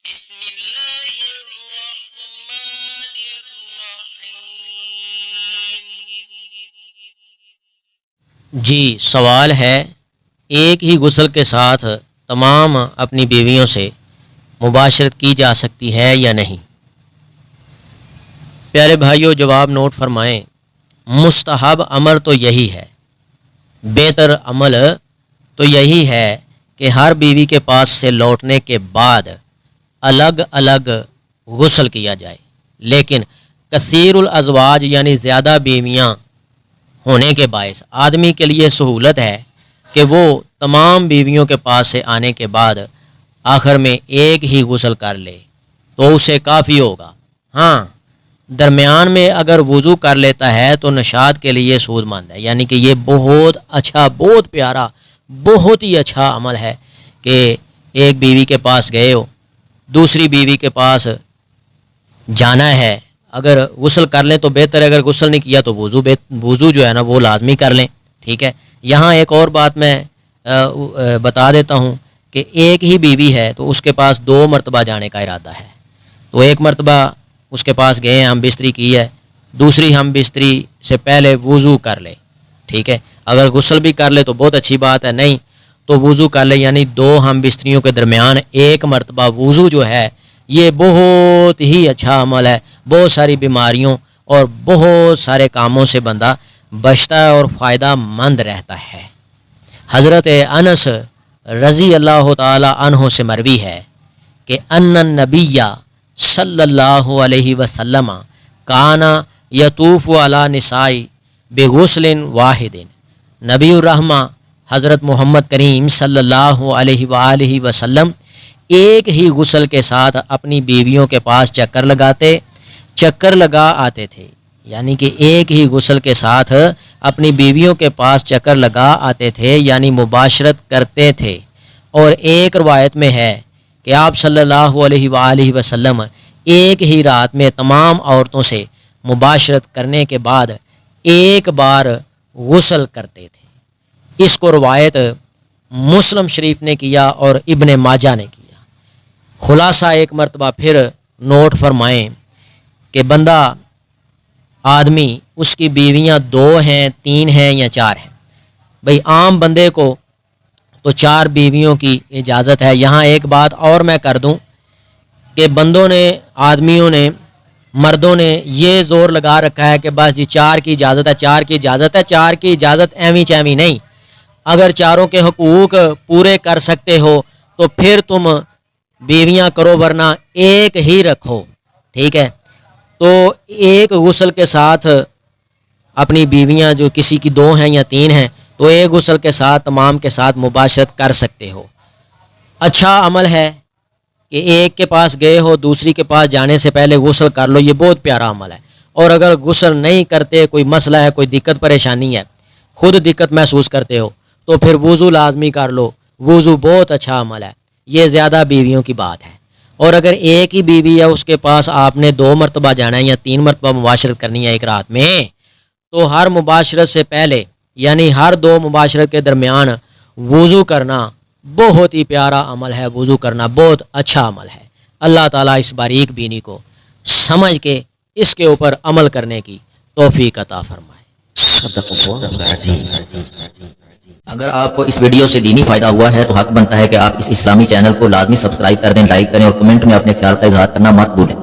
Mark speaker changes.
Speaker 1: بسم اللہ الرحمن الرحیم۔
Speaker 2: جی سوال ہے، ایک ہی غسل کے ساتھ تمام اپنی بیویوں سے مباشرت کی جا سکتی ہے یا نہیں؟ پیارے بھائیوں، جواب نوٹ فرمائیں۔ مستحب امر تو یہی ہے، بہتر عمل تو یہی ہے کہ ہر بیوی کے پاس سے لوٹنے کے بعد الگ الگ غسل کیا جائے، لیکن کثیر الازواج یعنی زیادہ بیویاں ہونے کے باعث آدمی کے لیے سہولت ہے کہ وہ تمام بیویوں کے پاس سے آنے کے بعد آخر میں ایک ہی غسل کر لے تو اسے کافی ہوگا۔ ہاں، درمیان میں اگر وضو کر لیتا ہے تو نشاط کے لیے سود مند ہے، یعنی کہ یہ بہت اچھا، بہت پیارا، بہت ہی اچھا عمل ہے کہ ایک بیوی کے پاس گئے ہو، دوسری بیوی کے پاس جانا ہے، اگر غسل کر لیں تو بہتر ہے، اگر غسل نہیں کیا تو وضو جو ہے نا وہ لازمی کر لیں، ٹھیک ہے۔ یہاں ایک اور بات میں بتا دیتا ہوں کہ ایک ہی بیوی ہے تو اس کے پاس 2 مرتبہ جانے کا ارادہ ہے، تو ایک مرتبہ اس کے پاس گئے ہیں، ہم بستری کی ہے، دوسری ہم بستری سے پہلے وضو کر لے، ٹھیک ہے۔ اگر غسل بھی کر لے تو بہت اچھی بات ہے، نہیں تو وضو کر لے، یعنی 2 ہم بستریوں کے درمیان ایک مرتبہ وضو جو ہے یہ بہت ہی اچھا عمل ہے، بہت ساری بیماریوں اور بہت سارے کاموں سے بندہ بچتا ہے اور فائدہ مند رہتا ہے۔ حضرت انس رضی اللہ تعالی عنہ سے مروی ہے کہ ان النبی صلی اللہ علیہ وسلم کانا یطوف علی نساء بغسل واحد۔ نبی الرحمہ حضرت محمد کریم صلی اللہ علیہ وآلہ وسلم ایک ہی غسل کے ساتھ اپنی بیویوں کے پاس چکر لگا آتے تھے، یعنی کہ ایک ہی غسل کے ساتھ اپنی بیویوں کے پاس چکر لگا آتے تھے، یعنی مباشرت کرتے تھے۔ اور ایک روایت میں ہے کہ آپ صلی اللہ علیہ وآلہ وسلم ایک ہی رات میں تمام عورتوں سے مباشرت کرنے کے بعد ایک بار غسل کرتے تھے۔ اس کو روایت مسلم شریف نے کیا اور ابن ماجہ نے کیا۔ خلاصہ ایک مرتبہ پھر نوٹ فرمائیں کہ بندہ آدمی، اس کی بیویاں 2 ہیں، 3 ہیں یا 4 ہیں، بھئی عام بندے کو تو 4 بیویوں کی اجازت ہے۔ یہاں ایک بات اور میں کر دوں کہ بندوں نے، آدمیوں نے، مردوں نے یہ زور لگا رکھا ہے کہ بس جی 4 کی اجازت ہے، 4 کی اجازت ہے، 4 کی اجازت ایویں چیویں نہیں، اگر 4 کے حقوق پورے کر سکتے ہو تو پھر تم بیویاں کرو، ورنہ ایک ہی رکھو، ٹھیک ہے۔ تو ایک غسل کے ساتھ اپنی بیویاں جو کسی کی 2 ہیں یا 3 ہیں تو ایک غسل کے ساتھ تمام کے ساتھ مباشرت کر سکتے ہو۔ اچھا عمل ہے کہ ایک کے پاس گئے ہو، دوسری کے پاس جانے سے پہلے غسل کر لو، یہ بہت پیارا عمل ہے۔ اور اگر غسل نہیں کرتے، کوئی مسئلہ ہے، کوئی دقت پریشانی ہے، خود دقت محسوس کرتے ہو تو پھر وضو لازمی کر لو، وضو بہت اچھا عمل ہے، یہ زیادہ بیویوں کی بات ہے۔ اور اگر ایک ہی بیوی ہے، اس کے پاس آپ نے 2 مرتبہ جانا ہے یا 3 مرتبہ مباشرت کرنی ہے ایک رات میں، تو ہر مباشرت سے پہلے یعنی ہر 2 مباشرت کے درمیان وضو کرنا بہت ہی پیارا عمل ہے، وضو کرنا بہت اچھا عمل ہے۔ اللہ تعالیٰ اس باریک بینی کو سمجھ کے اس کے اوپر عمل کرنے کی توفیق عطا فرمائے۔
Speaker 3: اگر آپ کو اس ویڈیو سے دینی فائدہ ہوا ہے تو حق بنتا ہے کہ آپ اس اسلامی چینل کو لازمی سبسکرائب کر دیں، لائک کریں اور کمنٹ میں اپنے خیال کا اظہار کرنا مت بھولیں۔